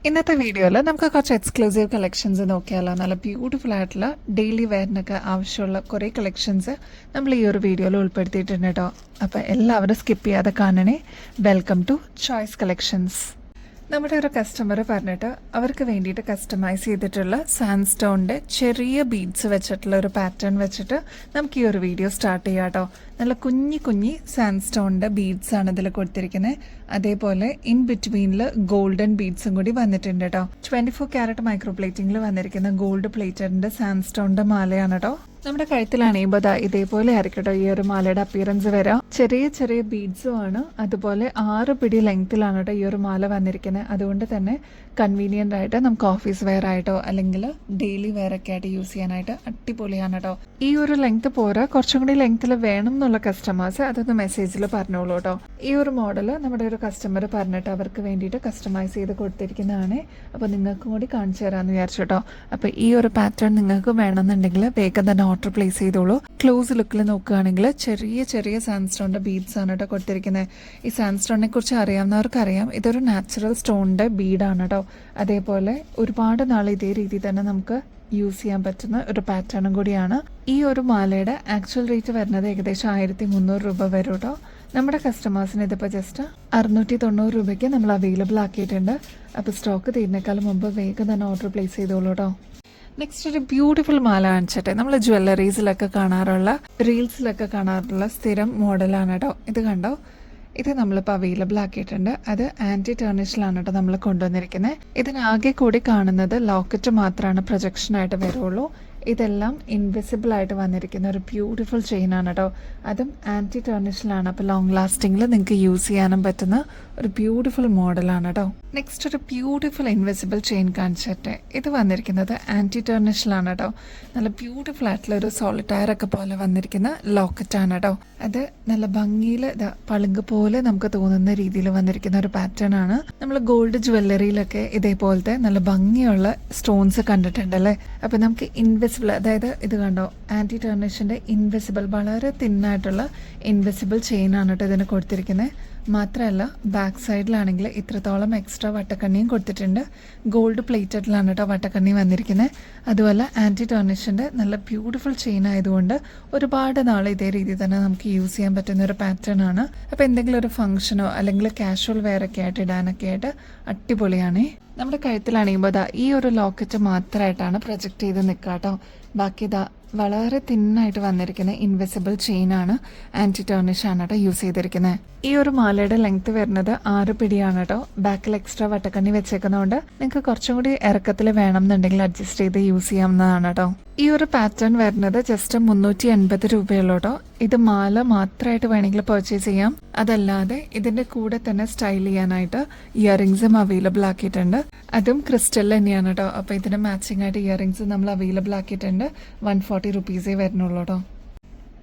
ഇന്നത്തെ വീഡിയോയിൽ നമുക്ക് കുറച്ച് എക്സ്ക്ലൂസീവ് കളക്ഷൻസ് നോക്കിയാലോ. നല്ല ബ്യൂട്ടിഫുൾ ആയിട്ടുള്ള ഡെയിലി വെയറിനൊക്കെ ആവശ്യമുള്ള കുറേ കളക്ഷൻസ് നമ്മൾ ഈ ഒരു വീഡിയോയിൽ ഉൾപ്പെടുത്തിയിട്ടുണ്ട് കേട്ടോ. അപ്പോൾ എല്ലാവരും സ്കിപ്പ് ചെയ്യാതെ കാണണേ. Welcome to choice collections. നമ്മുടെ ഒരു കസ്റ്റമർ പറഞ്ഞിട്ട് അവർക്ക് വേണ്ടിയിട്ട് കസ്റ്റമൈസ് ചെയ്തിട്ടുള്ള സാൻഡ് സ്റ്റോണിൻ്റെ ചെറിയ ബീഡ്സ് വെച്ചിട്ടുള്ള ഒരു പാറ്റേൺ വെച്ചിട്ട് നമുക്ക് ഈ ഒരു വീഡിയോ സ്റ്റാർട്ട് ചെയ്യാം കേട്ടോ. നല്ല കുഞ്ഞി സാൻഡ് സ്റ്റോണിൻ്റെ ബീഡ്സ് ആണ് ഇതിൽ കൊടുത്തിരിക്കുന്നത്. അതേപോലെ ഇൻ ബിറ്റ്വീനിൽ ഗോൾഡൻ ബീഡ്സും കൂടി വന്നിട്ടുണ്ട് കേട്ടോ. 24 ക്യാരറ്റ് മൈക്രോ പ്ലേറ്റിംഗിൽ വന്നിരിക്കുന്ന ഗോൾഡ് പ്ലേറ്റഡിൻ്റെ സാൻഡ് സ്റ്റോണിൻ്റെ മാലയാണ് കേട്ടോ. നമ്മുടെ കഴുത്തിലാണെങ്കിൽ ഇതേപോലെ ആയിരിക്കും കേട്ടോ ഈ ഒരു മാലയുടെ അപ്പിയറൻസ് വരാം. ചെറിയ ബീഡ്സും ആണ്. അതുപോലെ 6 പിടി ലെങ്ത്തിലാണ് കേട്ടോ ഈ ഒരു മാല വന്നിരിക്കുന്നത്. അതുകൊണ്ട് തന്നെ കൺവീനിയൻ്റ് ആയിട്ട് നമുക്ക് ഓഫീസ് വെയർ ആയിട്ടോ അല്ലെങ്കിൽ ഡെയിലി വെയർ ഒക്കെ ആയിട്ട് യൂസ് ചെയ്യാനായിട്ട് അടിപൊളിയാണ് കേട്ടോ. ഈ ഒരു ലെങ്ത് പോരാ, കുറച്ചും കൂടി ലെങ്ത്തിൽ വേണം എന്നുള്ള കസ്റ്റമേഴ്സ് അതൊന്ന് മെസ്സേജിൽ പറഞ്ഞോളൂ കേട്ടോ. ഈ ഒരു മോഡൽ നമ്മുടെ ഒരു കസ്റ്റമർ പറഞ്ഞിട്ട് അവർക്ക് വേണ്ടിയിട്ട് കസ്റ്റമൈസ് ചെയ്ത് കൊടുത്തിരിക്കുന്നതാണ്. അപ്പോൾ നിങ്ങൾക്കും കൂടി കാണിച്ചു തരാമെന്ന് വിചാരിച്ചു കേട്ടോ. അപ്പോൾ ഈ ഒരു പാറ്റേൺ നിങ്ങൾക്ക് വേണമെന്നുണ്ടെങ്കിൽ വേഗം തന്നെ ഓർഡർ പ്ലേസ് ചെയ്തോളൂ. ക്ലോസ് ലുക്കിൽ നോക്കുകയാണെങ്കിൽ ചെറിയ സാൻഡ് സ്റ്റോണിന്റെ ബീഡ്സ് ആണ് കേട്ടോ കൊടുത്തിരിക്കുന്നത്. ഈ സാൻഡ് സ്റ്റോണിനെ കുറിച്ച് അറിയാവുന്നവർക്ക് അറിയാം, ഇതൊരു നാച്ചുറൽ സ്റ്റോണിന്റെ ബീഡാണ് കേട്ടോ. അതേപോലെ ഒരുപാട് നാൾ ഇതേ രീതിയിൽ തന്നെ നമുക്ക് യൂസ് ചെയ്യാൻ പറ്റുന്ന ഒരു പാറ്റേണും കൂടിയാണ്. ഈ ഒരു മാലയുടെ ആക്ച്വൽ റേറ്റ് വരുന്നത് ഏകദേശം 1300 രൂപ വരും കേട്ടോ. നമ്മുടെ കസ്റ്റമേഴ്സിന് ഇതിപ്പോൾ ജസ്റ്റ് 690 രൂപയ്ക്ക് നമ്മൾ അവൈലബിൾ ആക്കിയിട്ടുണ്ട്. അപ്പോൾ സ്റ്റോക്ക് തീരുന്നേക്കാളും മുമ്പ് വേഗം തന്നെ ഓർഡർ പ്ലേസ് ചെയ്തോളൂ കേട്ടോ. നെക്സ്റ്റ് ഒരു ബ്യൂട്ടിഫുൾ മാല കാണിച്ചിട്ടെ. നമ്മൾ ജ്വല്ലറീസിലൊക്കെ കാണാറുള്ള, റീൽസിലൊക്കെ കാണാറുള്ള സ്ഥിരം മോഡലാണ് കേട്ടോ. ഇത് കണ്ടോ, ഇത് നമ്മളിപ്പോൾ അവൈലബിൾ ആക്കിയിട്ടുണ്ട്. അത് ആൻറ്റി ടേർണിഷിലാണ് കേട്ടോ നമ്മൾ കൊണ്ടുവന്നിരിക്കുന്നത്. ഇതിനാകെ കൂടി കാണുന്നത് ലോക്കറ്റ് മാത്രമാണ് പ്രൊജക്ഷനായിട്ട് വരുള്ളൂ. ഇതെല്ലാം ഇൻവിസിബിൾ ആയിട്ട് വന്നിരിക്കുന്ന ഒരു ബ്യൂട്ടിഫുൾ ചെയിൻ ആണ് കേട്ടോ. അതും ആൻറ്റി ടേർണിഷിലാണ്. അപ്പോൾ ലോങ് ലാസ്റ്റിംഗിൽ നിങ്ങൾക്ക് യൂസ് ചെയ്യാനും പറ്റുന്ന ഒരു ബ്യൂട്ടിഫുൾ മോഡലാണ് കേട്ടോ. നെക്സ്റ്റ് ഒരു ബ്യൂട്ടിഫുൾ ഇൻവിസിബിൾ ചെയിൻ കാണിച്ചിട്ട് ഇത് വന്നിരിക്കുന്നത് ആൻറ്റി ടേർണിഷിലാണ് കേട്ടോ. നല്ല ബ്യൂട്ടിഫുൾ ആയിട്ടുള്ള ഒരു സോളിറ്റയർ ഒക്കെ പോലെ വന്നിരിക്കുന്ന ലോക്കറ്റാണ് കേട്ടോ. അത് നല്ല ഭംഗിയിൽ പളുങ്ക് പോലെ നമുക്ക് തോന്നുന്ന രീതിയിൽ വന്നിരിക്കുന്ന ഒരു പാറ്റേൺ ആണ്. നമ്മൾ ഗോൾഡ് ജ്വല്ലറിയിലൊക്കെ ഇതേപോലത്തെ നല്ല ഭംഗിയുള്ള സ്റ്റോൺസ് കണ്ടിട്ടുണ്ടല്ലേ. അപ്പോൾ നമുക്ക് ഇൻവിസിബിൾ, അതായത് ഇത് കണ്ടോ, ആൻറ്റി ടേർണിഷിൻ്റെ ഇൻവിസിബിൾ, വളരെ തിന്നായിട്ടുള്ള ഇൻവിസിബിൾ ചെയിൻ ആണ് കേട്ടോ ഇതിന് കൊടുത്തിരിക്കുന്നത്. മാത്രമല്ല ബാക്ക് സൈഡിലാണെങ്കിൽ ഇത്രത്തോളം എക്സ്ട്രാ വട്ടക്കണ്ണിയും കൊടുത്തിട്ടുണ്ട്. ഗോൾഡ് പ്ലേറ്റഡിലാണ് കേട്ടോ വട്ടക്കണ്ണി വന്നിരിക്കുന്നത്. അതുപോലെ ആൻറ്റി ടേർണിഷിൻ്റെ നല്ല ബ്യൂട്ടിഫുൾ ചെയിൻ ആയതുകൊണ്ട് ഒരുപാട് നാൾ ഇതേ രീതിയിൽ തന്നെ നമുക്ക് യൂസ് ചെയ്യാൻ പറ്റുന്ന ഒരു പാറ്റേൺ ആണ്. അപ്പോൾ എന്തെങ്കിലും ഒരു ഫംഗ്ഷനോ അല്ലെങ്കിൽ കാഷ്വൽ വെയർ ഒക്കെ ആയിട്ട് ഇടാനൊക്കെ ആയിട്ട് അടിപൊളിയാണേ. നമ്മുടെ കഴുത്തിലാണെങ്കിൽ ഈ ഒരു ലോക്കറ്റ് മാത്രമായിട്ടാണ് പ്രൊജക്റ്റ് ചെയ്ത് നിൽക്കുക കേട്ടോ. ബാക്കി വളരെ തിന്നായിട്ട് വന്നിരിക്കുന്ന ഇൻവിസിബിൾ ചെയിൻ ആണ്. ആൻറ്റി ടേർണിഷ് ആണ് കേട്ടോ യൂസ് ചെയ്തിരിക്കുന്നത്. ഈ ഒരു മാലയുടെ ലെങ്ത് വരുന്നത് 6 പിടിയാണ് കേട്ടോ. ബാക്കിൽ എക്സ്ട്രാ വട്ടക്കണ്ണി വെച്ചേക്കുന്നതുകൊണ്ട് നിങ്ങൾക്ക് കുറച്ചും കൂടി ഇറക്കത്തിൽ വേണം എന്നുണ്ടെങ്കിൽ അഡ്ജസ്റ്റ് ചെയ്ത് യൂസ് ചെയ്യാവുന്നതാണ് കേട്ടോ. ഈ ഒരു പാറ്റേൺ വരുന്നത് ജസ്റ്റ് 380 രൂപയുള്ളൂ കേട്ടോ. ഇത് മാല മാത്രമായിട്ട് വേണമെങ്കിൽ പർച്ചേസ് ചെയ്യാം. അതല്ലാതെ ഇതിന്റെ കൂടെ തന്നെ സ്റ്റൈൽ ചെയ്യാനായിട്ട് ഇയറിംഗ്സും അവൈലബിൾ ആക്കിയിട്ടുണ്ട്. അതും ക്രിസ്റ്റൽ തന്നെയാണ് കേട്ടോ. അപ്പോൾ ഇതിന് മാച്ചിങ് ആയിട്ട് ഇയറിംഗ്സ് നമ്മൾ അവൈലബിൾ ആക്കിയിട്ടുണ്ട്. 140 റുപ്പീസേ വരുന്നുള്ളൂ കേട്ടോ.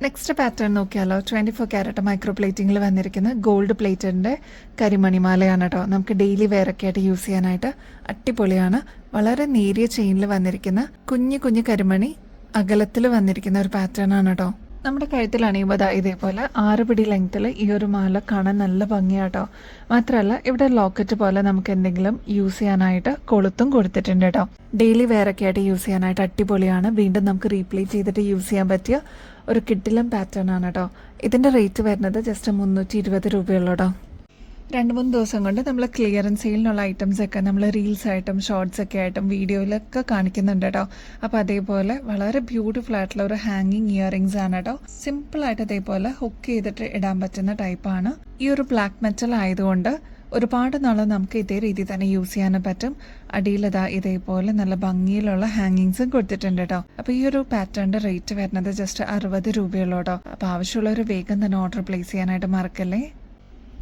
നെക്സ്റ്റ് പാറ്റേൺ നോക്കിയാലോ. 24 ക്യാരറ്റ് മൈക്രോ പ്ലേറ്റിംഗിൽ വന്നിരിക്കുന്ന ഗോൾഡ് പ്ലേറ്റഡിൻ്റെ കരിമണിമാലയാണ് കേട്ടോ. നമുക്ക് ഡെയിലി വെയർ ഒക്കെ ആയിട്ട് യൂസ് ചെയ്യാനായിട്ട് അടിപൊളിയാണ്. വളരെ നേരിയ ചെയിനിൽ വന്നിരിക്കുന്ന കുഞ്ഞു കരിമണി അകലത്തിൽ വന്നിരിക്കുന്ന ഒരു പാറ്റേൺ ആണ് കേട്ടോ. നമ്മുടെ കഴുത്തിലാണെങ്കിൽ ഇതേപോലെ 6 പിടി ലെങ്ത്തിൽ ഈ ഒരു മാല കാണാൻ നല്ല ഭംഗിയാട്ടോ. മാത്രമല്ല ഇവിടെ ലോക്കറ്റ് പോലെ നമുക്ക് എന്തെങ്കിലും യൂസ് ചെയ്യാനായിട്ട് കൊളുത്തും കൊടുത്തിട്ടുണ്ട് കേട്ടോ. ഡെയിലി വെയർ ഒക്കെ ആയിട്ട് യൂസ് ചെയ്യാനായിട്ട് അടിപൊളിയാണ്. വീണ്ടും നമുക്ക് റീപ്ലേസ് ചെയ്തിട്ട് യൂസ് ചെയ്യാൻ പറ്റിയ ഒരു കിഡിലം പാറ്റേൺ ആണ് കേട്ടോ. ഇതിൻ്റെ റേറ്റ് വരുന്നത് ജസ്റ്റ് 320 രൂപയുള്ളൂ കേട്ടോ. 2-3 ദിവസം കൊണ്ട് നമ്മൾ ക്ലിയറൻസ് സെയിലിനുള്ള ഐറ്റംസ് ഒക്കെ നമ്മൾ റീൽസ് ആയിട്ടും ഷോർട്സ് ഒക്കെ ആയിട്ടും വീഡിയോയിലൊക്കെ കാണിക്കുന്നുണ്ട് കേട്ടോ. അപ്പോൾ അതേപോലെ വളരെ ബ്യൂട്ടിഫുൾ ആയിട്ടുള്ള ഒരു ഹാങ്ങിങ് ഇയറിംഗ്സ് ആണ് കേട്ടോ. സിമ്പിളായിട്ട് അതേപോലെ ഹുക്ക് ചെയ്തിട്ട് ഇടാൻ പറ്റുന്ന ടൈപ്പാണ്. ഈ ഒരു ബ്ലാക്ക് മെറ്റൽ ആയതുകൊണ്ട് ഒരുപാട് നാൾ നമുക്ക് ഇതേ രീതിയിൽ തന്നെ യൂസ് ചെയ്യാനും പറ്റും. അടിയിലതാ ഇതേപോലെ നല്ല ഭംഗിയിലുള്ള ഹാങ്ങിങ്സും കൊടുത്തിട്ടുണ്ട് കേട്ടോ. അപ്പോൾ ഈ ഒരു പാറ്റേണിൻ്റെ റേറ്റ് വരുന്നത് ജസ്റ്റ് 60 രൂപയുള്ളൂ കേട്ടോ. അപ്പോൾ ആവശ്യമുള്ളവർ വേഗം തന്നെ ഓർഡർ പ്ലേസ് ചെയ്യാനായിട്ട് മറക്കല്ലേ.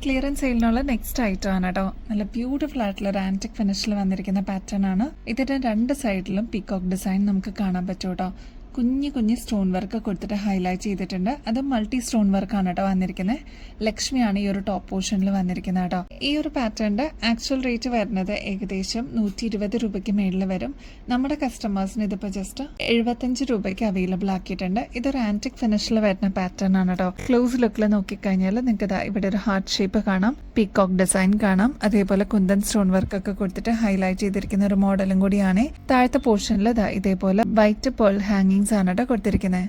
ക്ലിയറൻസ് സെയിലിനുള്ള നെക്സ്റ്റ് ഐറ്റം ആണ് കേട്ടോ. നല്ല ബ്യൂട്ടിഫുൾ ആയിട്ടുള്ള ഒരു ആന്റിക് ഫിനിഷിൽ വന്നിരിക്കുന്ന പാറ്റേൺ ആണ്. ഇതിന്റെ 2 സൈഡിലും പീകോക്ക് ഡിസൈൻ നമുക്ക് കാണാൻ പറ്റും കേട്ടോ. കുഞ്ഞു കുഞ്ഞു സ്റ്റോൺ വർക്ക് കൊടുത്തിട്ട് ഹൈലൈറ്റ് ചെയ്തിട്ടുണ്ട്. അത് മൾട്ടി സ്റ്റോൺ വർക്കാണ് കേട്ടോ വന്നിരിക്കുന്നത്. ലക്ഷ്മിയാണ് ഈ ഒരു ടോപ്പ് പോർഷനിൽ വന്നിരിക്കുന്നത് കേട്ടോ. ഈ ഒരു പാറ്റേണിന്റെ ആക്ച്വൽ റേറ്റ് വരുന്നത് ഏകദേശം 120 രൂപയ്ക്ക് മേളിൽ വരും. നമ്മുടെ കസ്റ്റമേഴ്സിന് ഇതിപ്പോൾ ജസ്റ്റ് 75 രൂപയ്ക്ക് അവൈലബിൾ ആക്കിയിട്ടുണ്ട്. ഇതൊരു ആന്റിക് ഫിനിഷിൽ വരുന്ന പാറ്റേൺ ആണ് കേട്ടോ. ക്ലോസ് ലുക്കിൽ നോക്കിക്കഴിഞ്ഞാൽ നിങ്ങൾക്ക് ഇവിടെ ഒരു ഹാർട്ട് ഷേപ്പ് കാണാം, പീകോക്ക് ഡിസൈൻ കാണാം, അതേപോലെ കുന്തൻ സ്റ്റോൺ വർക്ക് ഒക്കെ കൊടുത്തിട്ട് ഹൈലൈറ്റ് ചെയ്തിരിക്കുന്ന ഒരു മോഡലും കൂടിയാണ്. താഴത്തെ പോർഷനിൽ ഇതേപോലെ വൈറ്റ് പേൾ ഹാങ്ങിങ്സ് ആണ് കേട്ടോ കൊടുത്തിരിക്കുന്നത്.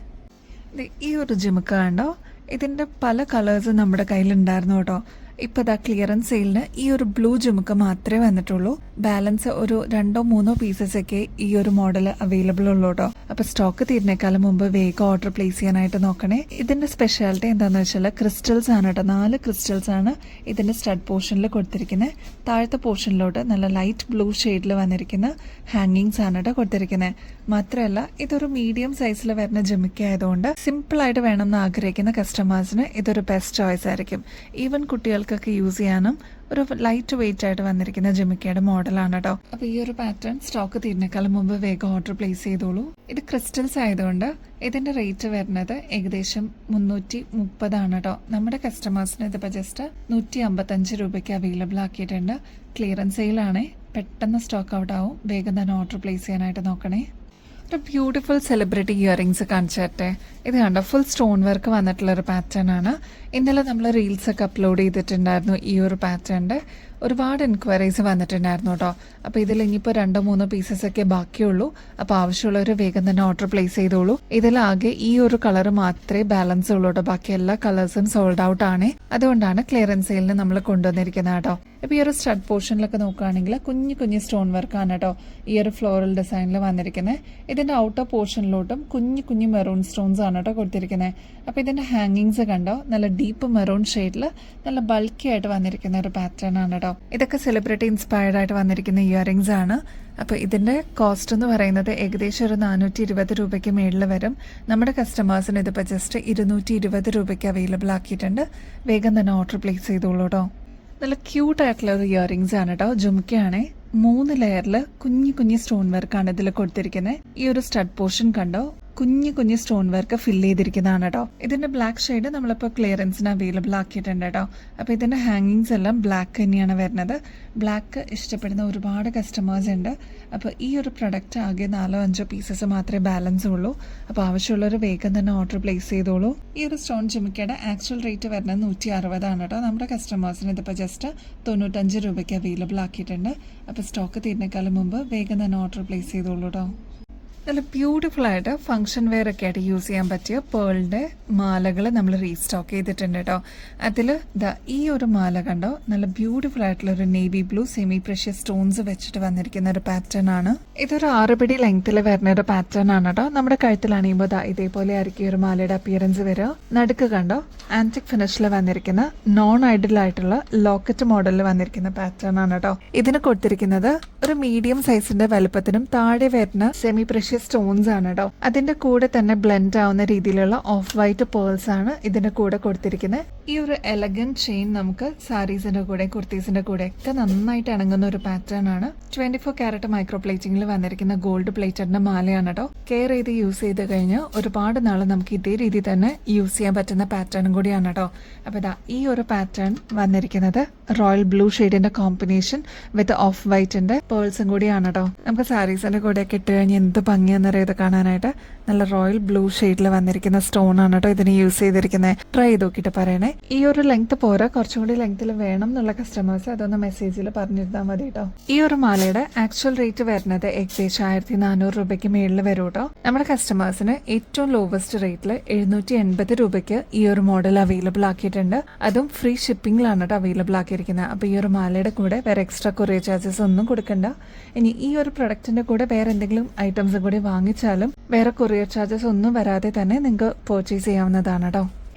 ഈ ഒരു ജിമുക്ക കണ്ടോ, ഇതിന്റെ പല കളേഴ്സും നമ്മുടെ കയ്യിലുണ്ടായിരുന്നു കേട്ടോ. ഇപ്പൊ ക്ലിയറൻസ് സെയിലിന് ഈ ഒരു ബ്ലൂ ജുമുക്ക മാത്രമേ വന്നിട്ടുള്ളൂ. ബാലൻസ് ഒരു 2-3 പീസസ് ഒക്കെ ഈ ഒരു മോഡൽ അവൈലബിൾ ഉള്ളൂ കേട്ടോ. അപ്പൊ സ്റ്റോക്ക് തീരുന്നേക്കാളും മുമ്പ് വേഗം ഓർഡർ പ്ലേസ് ചെയ്യാനായിട്ട് നോക്കണേ. ഇതിന്റെ സ്പെഷ്യാലിറ്റി എന്താണെന്ന് വെച്ചാൽ ക്രിസ്റ്റൽസ് ആണ് കേട്ടോ. 4 ക്രിസ്റ്റൽസ് ആണ് ഇതിന്റെ സ്റ്റഡ് പോർഷനിൽ കൊടുത്തിരിക്കുന്നത്. താഴത്തെ പോർഷനിലോട്ട് നല്ല ലൈറ്റ് ബ്ലൂ ഷെയ്ഡിൽ വന്നിരിക്കുന്ന ഹാങ്ങിങ്സ് ആണ് കേട്ടോ കൊടുത്തിരിക്കുന്നത്. മാത്രമല്ല ഇതൊരു മീഡിയം സൈസിൽ വരുന്ന ജിമിക്ക ആയതുകൊണ്ട് സിമ്പിൾ ആയിട്ട് വേണമെന്ന് ആഗ്രഹിക്കുന്ന കസ്റ്റമേഴ്സിന് ഇതൊരു ബെസ്റ്റ് ചോയ്സ് ആയിരിക്കും. ഈവൻ കുട്ടികൾക്കൊക്കെ യൂസ് ചെയ്യാനും ഒരു ലൈറ്റ് വെയിറ്റ് ആയിട്ട് വന്നിരിക്കുന്ന ജിമിക്കയുടെ മോഡലാണ് കേട്ടോ. അപ്പൊ ഈ ഒരു പാറ്റേൺ സ്റ്റോക്ക് തീരുന്നേക്കാളും മുമ്പ് വേഗം ഓർഡർ പ്ലേസ് ചെയ്തോളൂ. ഇത് ക്രിസ്റ്റൽസ് ആയതുകൊണ്ട് ഇതിന്റെ റേറ്റ് വരുന്നത് ഏകദേശം 330 ആണ് കേട്ടോ. നമ്മുടെ കസ്റ്റമേഴ്സിന് ഇതിപ്പോ ജസ്റ്റ് 155 രൂപയ്ക്ക് അവൈലബിൾ ആക്കിയിട്ടുണ്ട്. ക്ലിയറൻസ് സെയിലാണ്, പെട്ടെന്ന് സ്റ്റോക്ക് ഔട്ട് ആവും. വേഗം തന്നെ ഓർഡർ പ്ലേസ് ചെയ്യാനായിട്ട് നോക്കണേ. ഒരു ബ്യൂട്ടിഫുൾ സെലിബ്രിറ്റി ഇയറിങ്സ് കാണിച്ചു തരട്ടെ. ഇത് കണ്ടോ, ഫുൾ സ്റ്റോൺ വർക്ക് വന്നിട്ടുള്ള ഒരു പാറ്റേൺ ആണ്. ഇന്നലെ നമ്മൾ റീൽസ് ഒക്കെ അപ്ലോഡ് ചെയ്തിട്ടുണ്ടായിരുന്നു. ഈ ഒരു പാറ്റേണിന്റെ ഒരുപാട് എൻക്വയറീസ് വന്നിട്ടുണ്ടായിരുന്നു കേട്ടോ. അപ്പോൾ ഇതിൽ ഇനിയിപ്പോൾ 2-3 പീസസ് ഒക്കെ ബാക്കിയുള്ളൂ. അപ്പോൾ ആവശ്യമുള്ളവർ വേഗം തന്നെ ഓർഡർ പ്ലേസ് ചെയ്തോളൂ. ഇതിലാകെ ഈ ഒരു കളർ മാത്രമേ ബാലൻസ് ഉള്ളൂ കേട്ടോ. ബാക്കി എല്ലാ കളേഴ്സും സോൾഡ് ഔട്ട് ആണ്. അതുകൊണ്ടാണ് ക്ലിയറൻസ് സെയിലിന് നമ്മൾ കൊണ്ടുവന്നിരിക്കുന്നത് കേട്ടോ. ഇപ്പോൾ ഈ ഒരു സ്റ്റഡ് പോർഷനിലൊക്കെ നോക്കുകയാണെങ്കിൽ കുഞ്ഞു കുഞ്ഞു സ്റ്റോൺ വർക്കാണ് കേട്ടോ ഈ ഒരു ഫ്ലോറൽ ഡിസൈനിൽ വന്നിരിക്കുന്നത്. ഇതിന്റെ ഔട്ടർ പോർഷനിലോട്ടും കുഞ്ഞു കുഞ്ഞു മെറൂൺ സ്റ്റോൺസ് ആണ് കേട്ടോ കൊടുത്തിരിക്കുന്നത്. അപ്പോൾ ഇതിന്റെ ഹാങ്ങിങ്സ് കണ്ടോ, നല്ല ഡീപ്പ് മെറൂൺ ഷെയ്ഡിൽ നല്ല ബൾക്കി ആയിട്ട് വന്നിരിക്കുന്ന ഒരു പാറ്റേൺ ആണ് കേട്ടോ. ഇതൊക്കെ സെലിബ്രിറ്റി ഇൻസ്പയർഡ് ആയിട്ട് വന്നിരിക്കുന്ന ഇയറിങ്സ് ആണ്. അപ്പോൾ ഇതിന്റെ കോസ്റ്റ് എന്ന് പറയുന്നത് ഏകദേശം ഒരു 420 രൂപയ്ക്ക് മേളിൽ വരും. നമ്മുടെ കസ്റ്റമേഴ്സിന് ഇതിപ്പോൾ ജസ്റ്റ് 220 രൂപയ്ക്ക് അവൈലബിൾ ആക്കിയിട്ടുണ്ട്. വേഗം തന്നെ ഓർഡർ പ്ലേസ് ചെയ്തോളൂ കേട്ടോ. നല്ല ക്യൂട്ട് ആയിട്ടുള്ള ഒരു ഇയറിങ്സ് ആണ് കേട്ടോ. ജുംക്കയാണേ 3 ലെയറിൽ കുഞ്ഞു കുഞ്ഞു സ്റ്റോൺ വർക്കാണ് ഇതിൽ കൊടുത്തിരിക്കുന്നത്. ഈ ഒരു സ്റ്റഡ് പോർഷൻ കണ്ടോ, കുഞ്ഞു കുഞ്ഞു സ്റ്റോൺ വർക്ക് ഫില്ല് ചെയ്തിരിക്കുന്നതാണ് കേട്ടോ. ഇതിന്റെ ബ്ലാക്ക് ഷെയ്ഡ് നമ്മളിപ്പോൾ ക്ലിയറൻസിന് അവൈലബിൾ ആക്കിയിട്ടുണ്ട് കേട്ടോ. അപ്പോൾ ഇതിന്റെ ഹാങ്ങിങ്സ് എല്ലാം ബ്ലാക്ക് തന്നെയാണ് വരുന്നത്. ബ്ലാക്ക് ഇഷ്ടപ്പെടുന്ന ഒരുപാട് കസ്റ്റമേഴ്സ് ഉണ്ട്. അപ്പോൾ ഈ ഒരു പ്രൊഡക്റ്റ് ആകെ 4-5 പീസസ് മാത്രമേ ബാലൻസ് ഉള്ളൂ. അപ്പോൾ ആവശ്യമുള്ളവർ വേഗം തന്നെ ഓർഡർ പ്ലേസ് ചെയ്തോളൂ. ഈ ഒരു സ്റ്റോൺ ജിമിക്കയുടെ ആക്ച്വൽ റേറ്റ് വരുന്നത് 160 ആണ് കേട്ടോ. നമ്മുടെ കസ്റ്റമേഴ്സിന് ഇതിപ്പോൾ ജസ്റ്റ് 95 രൂപയ്ക്ക് അവൈലബിൾ ആക്കിയിട്ടുണ്ട്. അപ്പോൾ സ്റ്റോക്ക് തീരുന്നേക്കാളും മുമ്പ് വേഗം തന്നെ ഓർഡർ പ്ലേസ് ചെയ്തോളൂ കേട്ടോ. നല്ല ബ്യൂട്ടിഫുൾ ആയിട്ട് ഫംഗ്ഷൻ വെയർ ഒക്കെ ആയിട്ട് യൂസ് ചെയ്യാൻ പറ്റിയ പേളിന്റെ മാലകൾ നമ്മൾ റീസ്റ്റോക്ക് ചെയ്തിട്ടുണ്ട് കേട്ടോ. അതിൽ ഈ ഒരു മാല കണ്ടോ, നല്ല ബ്യൂട്ടിഫുൾ ആയിട്ടുള്ള ഒരു navy blue semi precious stones വെച്ചിട്ട് വന്നിരിക്കുന്ന ഒരു പാറ്റേൺ ആണ്. ഇതൊരു 6 പിടി ലെങ്ത്തിൽ വരുന്ന ഒരു പാറ്റേൺ ആണ് കേട്ടോ. നമ്മുടെ കഴുത്തിലാണിയുമ്പോൾ ഇതേപോലെ ആയിരിക്കും ഒരു മാലയുടെ അപ്പിയറൻസ് വരിക. നടുക്ക് കണ്ടോ, ആന്റിക് ഫിനിഷിൽ വന്നിരിക്കുന്ന നോൺ ഐഡിയൽ ആയിട്ടുള്ള ലോക്കറ്റ് മോഡലിൽ വന്നിരിക്കുന്ന പാറ്റേൺ ആണ് കേട്ടോ. ഇതിന് കൊടുത്തിരിക്കുന്നത് ഒരു മീഡിയം സൈസിന്റെ വലുപ്പത്തിനും താഴെ വരുന്ന സെമി പ്രഷ്യസ് സ്റ്റോൺസ് ആണ് കേട്ടോ. അതിന്റെ കൂടെ തന്നെ ബ്ലെൻഡ് ആവുന്ന രീതിയിലുള്ള ഓഫ് വൈറ്റ് പേൾസ് ആണ് ഇതിന്റെ കൂടെ കൊടുത്തിരിക്കുന്നത്. ഈ ഒരു എലഗന്റ് ചെയിൻ നമുക്ക് സാരീസിന്റെ കൂടെ കുർത്തീസിന്റെ കൂടെ ഒക്കെ നന്നായിട്ട് ഇണങ്ങുന്ന ഒരു പാറ്റേൺ ആണ്. 24 കാരറ്റ് മൈക്രോ പ്ലേറ്റിംഗിൽ വന്നിരിക്കുന്ന ഗോൾഡ് പ്ലേറ്റഡിന്റെ മാലയാണ് കേട്ടോ. കെയർ ചെയ്ത് യൂസ് ചെയ്ത് കഴിഞ്ഞ് ഒരുപാട് നാൾ നമുക്ക് ഇതേ രീതി തന്നെ യൂസ് ചെയ്യാൻ പറ്റുന്ന പാറ്റേണും കൂടിയാണ് കേട്ടോ. അപ്പൊ ഈ ഒരു പാറ്റേൺ വന്നിരിക്കുന്നത് റോയൽ ബ്ലൂ ഷെയ്ഡിന്റെ കോമ്പിനേഷൻ വിത്ത് ഓഫ് വൈറ്റിന്റെ പേൾസും കൂടിയാണ് കേട്ടോ. നമുക്ക് സാരീസിന്റെ കൂടെ ഒക്കെ ഇട്ട് കഴിഞ്ഞ് എന്ത് ഭംഗിയെന്നറിയാം ഇത് കാണാനായിട്ട്. നല്ല റോയൽ ബ്ലൂ ഷെയ്ഡിൽ വന്നിരിക്കുന്ന സ്റ്റോൺ ആണ് കേട്ടോ ഇതിന് യൂസ് ചെയ്തിരിക്കുന്നത്. ട്രൈ ചെയ്ത് നോക്കിയിട്ട് പറയണേ. ഈ ഒരു ലെങ്ത് പോരാ, കുറച്ചും കൂടി ലെങ്ത്തിൽ വേണം എന്നുള്ള കസ്റ്റമേഴ്സ് അതൊന്ന് മെസ്സേജിൽ പറഞ്ഞിരുന്നാൽ മതി കേട്ടോ. ഈ ഒരു മാലയുടെ ആക്ച്വൽ റേറ്റ് വരുന്നത് ഏകദേശം 1400 രൂപയ്ക്ക് മേളിൽ വരും കേട്ടോ. നമ്മുടെ കസ്റ്റമേഴ്സിന് ഏറ്റവും ലോവസ്റ്റ് റേറ്റിൽ 780 രൂപയ്ക്ക് ഈ ഒരു മോഡൽ അവൈലബിൾ ആക്കിയിട്ടുണ്ട്. അതും ഫ്രീ ഷിപ്പിംഗിലാണ് കേട്ടോ അവൈലബിൾ ആക്കിയിരിക്കുന്നത്. അപ്പോൾ ഈ ഒരു മാലയുടെ കൂടെ വേറെ എക്സ്ട്രാ കൊറിയർ ചാർജസ് ഒന്നും കൊടുക്കണ്ട. ഇനി ഈ ഒരു പ്രൊഡക്റ്റിന്റെ കൂടെ വേറെ എന്തെങ്കിലും ഐറ്റംസ് കൂടി വാങ്ങിച്ചാലും വേറെ കൊറിയർ ചാർജസ് ഒന്നും വരാതെ തന്നെ നിങ്ങൾക്ക് പർച്ചേസ് ചെയ്യാവുന്നതാണ് കേട്ടോ.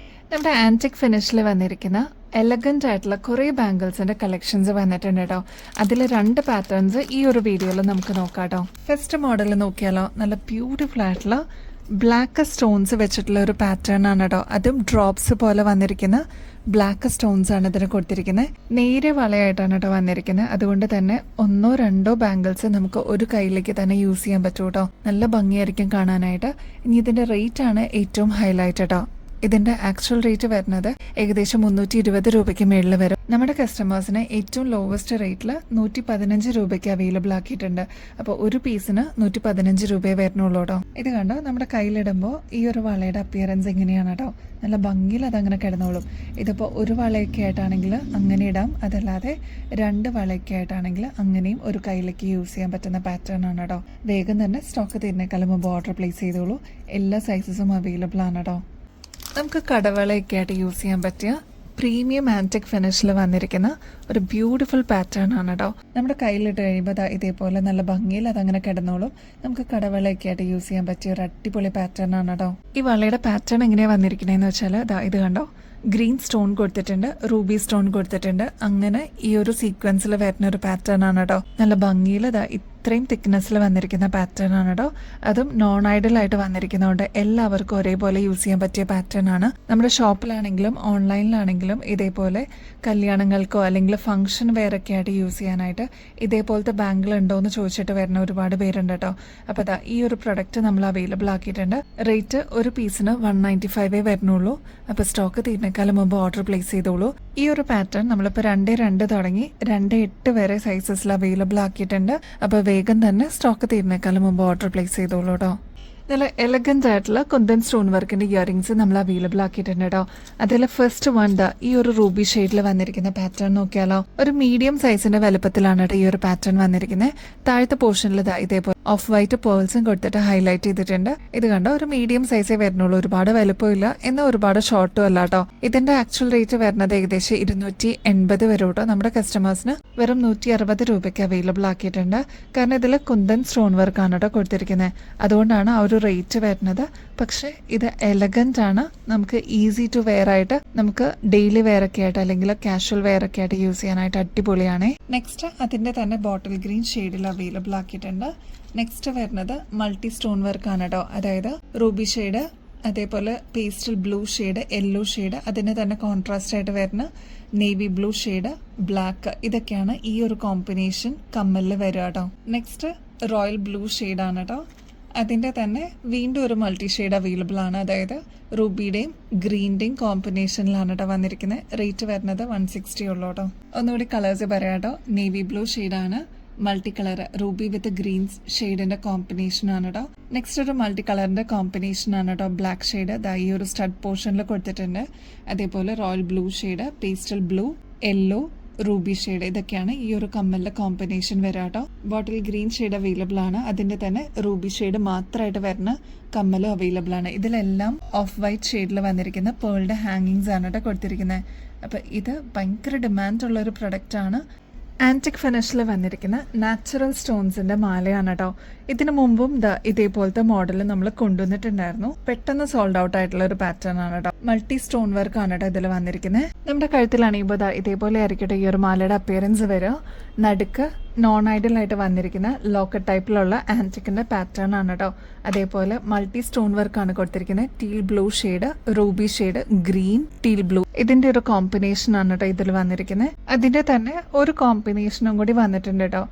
നമ്മുടെ ആന്റിക് ഫിനിഷിൽ വന്നിരിക്കുന്ന എലഗന്റ് ആയിട്ടുള്ള കുറേ ബാംഗിൾസിന്റെ കളക്ഷൻസ് വന്നിട്ടുണ്ട് കേട്ടോ. അതിൽ 2 പാറ്റേൺസ് ഈ ഒരു വീഡിയോയിൽ നമുക്ക് നോക്കാം കേട്ടോ. ഫസ്റ്റ് മോഡൽ നോക്കിയാലോ, നല്ല ബ്യൂട്ടിഫുൾ ആയിട്ടുള്ള ബ്ലാക്ക് സ്റ്റോൺസ് വെച്ചിട്ടുള്ള ഒരു പാറ്റേൺ ആണ് കേട്ടോ. അതും ഡ്രോപ്സ് പോലെ വന്നിരിക്കുന്ന ബ്ലാക്ക് സ്റ്റോൺസ് ആണ് ഇതിന് കൊടുത്തിരിക്കുന്നത്. നേരിയ വളയായിട്ടാണ് കേട്ടോ വന്നിരിക്കുന്നത്. അതുകൊണ്ട് തന്നെ 1-2 ബാംഗിൾസ് നമുക്ക് ഒരു കയ്യിലേക്ക് തന്നെ യൂസ് ചെയ്യാൻ പറ്റൂ കേട്ടോ. നല്ല ഭംഗിയായിരിക്കും കാണാനായിട്ട്. ഇനി ഇതിന്റെ റേറ്റ് ആണ് ഏറ്റവും ഹൈലൈറ്റ് കേട്ടോ. ഇതിന്റെ ആക്ച്വൽ റേറ്റ് വരുന്നത് ഏകദേശം 320 രൂപയ്ക്ക് മേളിൽ വരും. നമ്മുടെ കസ്റ്റമേഴ്സിന് ഏറ്റവും ലോവസ്റ്റ് റേറ്റിൽ 115 രൂപയ്ക്ക് അവൈലബിൾ ആക്കിയിട്ടുണ്ട്. അപ്പോൾ ഒരു പീസിന് 115 രൂപയെ വരുന്നുള്ളൂ കേട്ടോ. ഇത് കണ്ടോ, നമ്മുടെ കയ്യിലിടുമ്പോൾ ഈ ഒരു വളയുടെ അപ്പിയറൻസ് എങ്ങനെയാണ് കേട്ടോ. നല്ല ഭംഗിയിൽ അതങ്ങനെ കിടന്നോളും. ഇതിപ്പോൾ ഒരു വളയൊക്കെ ആയിട്ടാണെങ്കിൽ അങ്ങനെ ഇടാം, അതല്ലാതെ 2 വളയൊക്കെ ആയിട്ടാണെങ്കിൽ അങ്ങനെയും ഒരു കയ്യിലേക്ക് യൂസ് ചെയ്യാൻ പറ്റുന്ന പാറ്റേൺ ആണ് കേട്ടോ. വേഗം തന്നെ സ്റ്റോക്ക് തീരുന്നേക്കാളും മുമ്പ് ഓർഡർ പ്ലേസ് ചെയ്തോളൂ. എല്ലാ സൈസസും അവൈലബിൾ ആണ് കേട്ടോ. നമുക്ക് കടവളയൊക്കെ ആയിട്ട് യൂസ് ചെയ്യാൻ പറ്റിയ പ്രീമിയം ആൻറ്റിക് ഫിനിഷിൽ വന്നിരിക്കുന്ന ഒരു ബ്യൂട്ടിഫുൾ പാറ്റേൺ ആണ് കേട്ടോ. നമ്മുടെ കയ്യിലിട്ട് കഴിയുമ്പോൾ ഇതേപോലെ നല്ല ഭംഗിയിൽ അതങ്ങനെ കിടന്നോളും. നമുക്ക് കടവളയൊക്കെ ആയിട്ട് യൂസ് ചെയ്യാൻ പറ്റിയ ഒരു അടിപൊളി പാറ്റേൺ ആണ് കേട്ടോ. ഈ വളയുടെ പാറ്റേൺ എങ്ങനെയാണ് വന്നിരിക്കുന്നതെന്ന് വെച്ചാൽ ഇത് കണ്ടോ, ഗ്രീൻ സ്റ്റോൺ കൊടുത്തിട്ടുണ്ട്, റൂബി സ്റ്റോൺ കൊടുത്തിട്ടുണ്ട്. അങ്ങനെ ഈ ഒരു സീക്വൻസിൽ വരുന്ന ഒരു പാറ്റേൺ ആണ് കേട്ടോ. നല്ല ഭംഗിയിൽ ഇത്രയും തിക്നെസ്സിൽ വന്നിരിക്കുന്ന പാറ്റേൺ ആണ് കേട്ടോ. അതും നോൺ ഐഡൽ ആയിട്ട് വന്നിരിക്കുന്നതുകൊണ്ട് എല്ലാവർക്കും ഒരേപോലെ യൂസ് ചെയ്യാൻ പറ്റിയ പാറ്റേൺ ആണ്. നമ്മുടെ ഷോപ്പിലാണെങ്കിലും ഓൺലൈനിലാണെങ്കിലും ഇതേപോലെ കല്യാണങ്ങൾക്കോ അല്ലെങ്കിൽ ഫംഗ്ഷൻ വെയറൊക്കെ ആയിട്ട് യൂസ് ചെയ്യാനായിട്ട് ഇതേപോലത്തെ ബാംഗിൾ ഉണ്ടോ എന്ന് ചോദിച്ചിട്ട് വരുന്ന ഒരുപാട് പേരുണ്ട് കേട്ടോ. അപ്പോൾ ഈ ഒരു പ്രൊഡക്റ്റ് നമ്മൾ അവൈലബിൾ ആക്കിയിട്ടുണ്ട്. റേറ്റ് ഒരു പീസിന് 195 വരുന്നുള്ളൂ. അപ്പോൾ സ്റ്റോക്ക് തീരുന്നേക്കാളും മുമ്പ് ഓർഡർ പ്ലേസ് ചെയ്തോളൂ. ഈ ഒരു പാറ്റേൺ നമ്മളിപ്പോൾ 2.2 തുടങ്ങി 2.8 വരെ സൈസസിൽ അവൈലബിൾ ആക്കിയിട്ടുണ്ട്. അപ്പോൾ വേഗം തന്നെ സ്റ്റോക്ക് തീരുന്നേക്കാളും മുമ്പ് ഓർഡർ പ്ലേസ് ചെയ്തോളൂ കേട്ടോ. നല്ല എലഗന്റ് ആയിട്ടുള്ള കുന്തൻ സ്റ്റോൺ വർക്കിന്റെ ഇയറിംഗ്സ് നമ്മൾ അവൈലബിൾ ആക്കിയിട്ടുണ്ട് കേട്ടോ. അതിൽ ഫസ്റ്റ് വൺ ഈ ഒരു റൂബി ഷെയ്ഡിൽ വന്നിരിക്കുന്ന പാറ്റേൺ നോക്കിയാലോ. ഒരു മീഡിയം സൈസിന്റെ വലുപ്പത്തിലാണ് കേട്ടോ ഈ ഒരു പാറ്റേൺ വന്നിരിക്കുന്നത്. താഴത്തെ പോർഷനിൽ ഇതേപോലെ ഓഫ് വൈറ്റ് പേൾസും കൊടുത്തിട്ട് ഹൈലൈറ്റ് ചെയ്തിട്ടുണ്ട്. ഇത് കണ്ടോ, ഒരു മീഡിയം സൈസേ വരുന്നുള്ളൂ. ഒരുപാട് വലുപ്പമില്ല, എന്നാൽ ഒരുപാട് ഷോർട്ടും അല്ല കേട്ടോ. ഇതിന്റെ ആക്ച്വൽ റേറ്റ് വരുന്നത് ഏകദേശം 280 വരും കേട്ടോ. നമ്മുടെ കസ്റ്റമേഴ്സിന് വെറും 160 രൂപയ്ക്ക് അവൈലബിൾ ആക്കിയിട്ടുണ്ട്. കാരണം ഇതിൽ കുന്തൻ സ്റ്റോൺ വർക്കാണ് കേട്ടോ കൊടുത്തിരിക്കുന്നത്. അതുകൊണ്ടാണ് ആ ഒരു റേറ്റ് വരുന്നത്. പക്ഷെ ഇത് എലഗന്റ് ആണ്. നമുക്ക് ഈസി ടു വെയർ ആയിട്ട്, നമുക്ക് ഡെയിലി വെയർ ഒക്കെ ആയിട്ട് അല്ലെങ്കിൽ കാഷ്വൽ വെയർ ഒക്കെ ആയിട്ട് യൂസ് ചെയ്യാനായിട്ട് അടിപൊളിയാണ്. നെക്സ്റ്റ് അതിന്റെ തന്നെ ബോട്ടിൽ ഗ്രീൻ ഷെയ്ഡിൽ അവൈലബിൾ ആക്കിയിട്ടുണ്ട്. നെക്സ്റ്റ് വരുന്നത് മൾട്ടി സ്റ്റോൺ വർക്ക് ആണ് കേട്ടോ. അതായത് റൂബി ഷെയ്ഡ്, അതേപോലെ pastel blue shade, yellow shade, അതിന് തന്നെ കോൺട്രാസ്റ്റ് ആയിട്ട് വരുന്ന നേവി ബ്ലൂ ഷെയ്ഡ്, ബ്ലാക്ക്, ഇതൊക്കെയാണ് ഈ ഒരു കോമ്പിനേഷൻ കമ്മലിൽ വരിക കേട്ടോ. നെക്സ്റ്റ് റോയൽ ബ്ലൂ ഷെയ്ഡ് ആണ് കേട്ടോ. അതിൻ്റെ തന്നെ വീണ്ടും ഒരു മൾട്ടി ഷെയ്ഡ് അവൈലബിൾ ആണ്. അതായത് റൂബിയുടെയും ഗ്രീൻ്റെയും കോമ്പിനേഷനിലാണ് കേട്ടോ വന്നിരിക്കുന്നത്. റേറ്റ് വരുന്നത് 160 ഉള്ളൂ കേട്ടോ. ഒന്നുകൂടി കളേഴ്സ് പറയാം കേട്ടോ. നേവി ബ്ലൂ ഷെയ്ഡാണ്, multi colour ruby with green ഷെയ്ഡിന്റെ കോമ്പിനേഷൻ ആണ് കേട്ടോ. നെക്സ്റ്റ് ഒരു മൾട്ടി കളറിന്റെ കോമ്പിനേഷൻ ആണ് കേട്ടോ. ബ്ലാക്ക് ഷെയ്ഡ് ഈ ഒരു സ്റ്റഡ് പോർഷനിൽ കൊടുത്തിട്ടുണ്ട്. അതേപോലെ royal blue shade, pastel blue, yellow, Ruby shade, ഇതൊക്കെയാണ് ഈ ഒരു കമ്മലിന്റെ കോമ്പിനേഷൻ വരാം കേട്ടോ. ബോട്ടിൽ ഗ്രീൻ ഷെയ്ഡ് അവൈലബിൾ ആണ്. അതിന്റെ തന്നെ റൂബി ഷെയ്ഡ് മാത്രമായിട്ട് വരുന്ന കമ്മലും അവൈലബിൾ ആണ്. ഇതിലെല്ലാം ഓഫ് വൈറ്റ് ഷെയ്ഡിൽ വന്നിരിക്കുന്ന പേളിന്റെ ഹാങ്ങിങ്സ് ആണ് കേട്ടോ കൊടുത്തിരിക്കുന്നത്. അപ്പൊ ഇത് ഭയങ്കര ഡിമാൻഡ് ഉള്ള ഒരു പ്രൊഡക്റ്റ് ആണ്. ആൻറ്റിക് ഫിനിഷിൽ വന്നിരിക്കുന്ന നാച്ചുറൽ സ്റ്റോൺസിന്റെ മാലയാണ് കേട്ടോ. ഇതിനു മുമ്പും ഇതേപോലത്തെ മോഡൽ നമ്മൾ കൊണ്ടുവന്നിട്ടുണ്ടായിരുന്നു. പെട്ടെന്ന് സോൾഡ് ഔട്ട് ആയിട്ടുള്ള ഒരു പാറ്റേൺ ആണ് കേട്ടോ. മൾട്ടി സ്റ്റോൺ വർക്ക് ആണ് കേട്ടോ ഇതിൽ വന്നിരിക്കുന്നത്. നമ്മുടെ കഴുത്തിൽ അണിയുമ്പോൾ ഇതേപോലെ ആയിരിക്കട്ടെ ഈ ഒരു മാലയുടെ അപ്പിയറൻസ് വരിക. നടുക്ക് നോൺ ഐഡൽ ആയിട്ട് വന്നിരിക്കുന്ന ലോക്കറ്റ് ടൈപ്പിലുള്ള ആൻറ്റിക്കിന്റെ പാറ്റേൺ ആണ് കേട്ടോ. അതേപോലെ മൾട്ടി സ്റ്റോൺ വർക്ക് ആണ് കൊടുത്തിരിക്കുന്നത്. Teal blue shade, Ruby shade, green, teal blue, ഇതിന്റെ ഒരു കോമ്പിനേഷൻ ആണ് കേട്ടോ ഇതിൽ വന്നിരിക്കുന്നത്. അതിന്റെ തന്നെ ഒരു കോമ്പിനേഷനും കൂടി വന്നിട്ടുണ്ട് കേട്ടോ.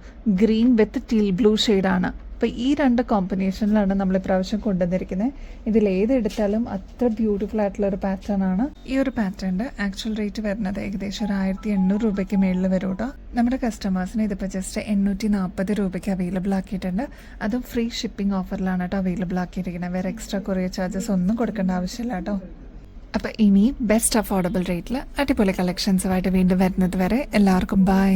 ഗ്രീൻ വിത്ത് ടീൽ ബ്ലൂ ഷെയ്ഡാണ്. അപ്പോൾ ഈ 2 കോമ്പിനേഷനിലാണ് നമ്മൾ ഇപ്രാവശ്യം കൊണ്ടുവന്നിരിക്കുന്നത്. ഇതിൽ ഏതെടുത്താലും അത്ര ബ്യൂട്ടിഫുൾ ആയിട്ടുള്ള ഒരു പാറ്റേൺ ആണ്. ഈ ഒരു പാറ്റേണിന്റെ ആക്ച്വൽ റേറ്റ് വരുന്നത് ഏകദേശം 1800 രൂപയ്ക്ക് മേളിൽ വരും കേട്ടോ. നമ്മുടെ കസ്റ്റമേഴ്സിന് ഇതിപ്പോൾ ജസ്റ്റ് 840 രൂപയ്ക്ക് അവൈലബിൾ ആക്കിയിട്ടുണ്ട്. അതും ഫ്രീ ഷിപ്പിംഗ് ഓഫറിലാണ് കേട്ടോ അവൈലബിൾ ആക്കിയിരിക്കുന്നത്. വേറെ എക്സ്ട്രാ കൊറിയർ ചാർജസ് ഒന്നും കൊടുക്കേണ്ട ആവശ്യമില്ല കേട്ടോ. അപ്പോൾ ഇനി ബെസ്റ്റ് അഫോർഡബിൾ റേറ്റിൽ അടിപൊളി കളക്ഷൻസുമായിട്ട് വീണ്ടും വരുന്നത് വരെ എല്ലാവർക്കും ബൈ.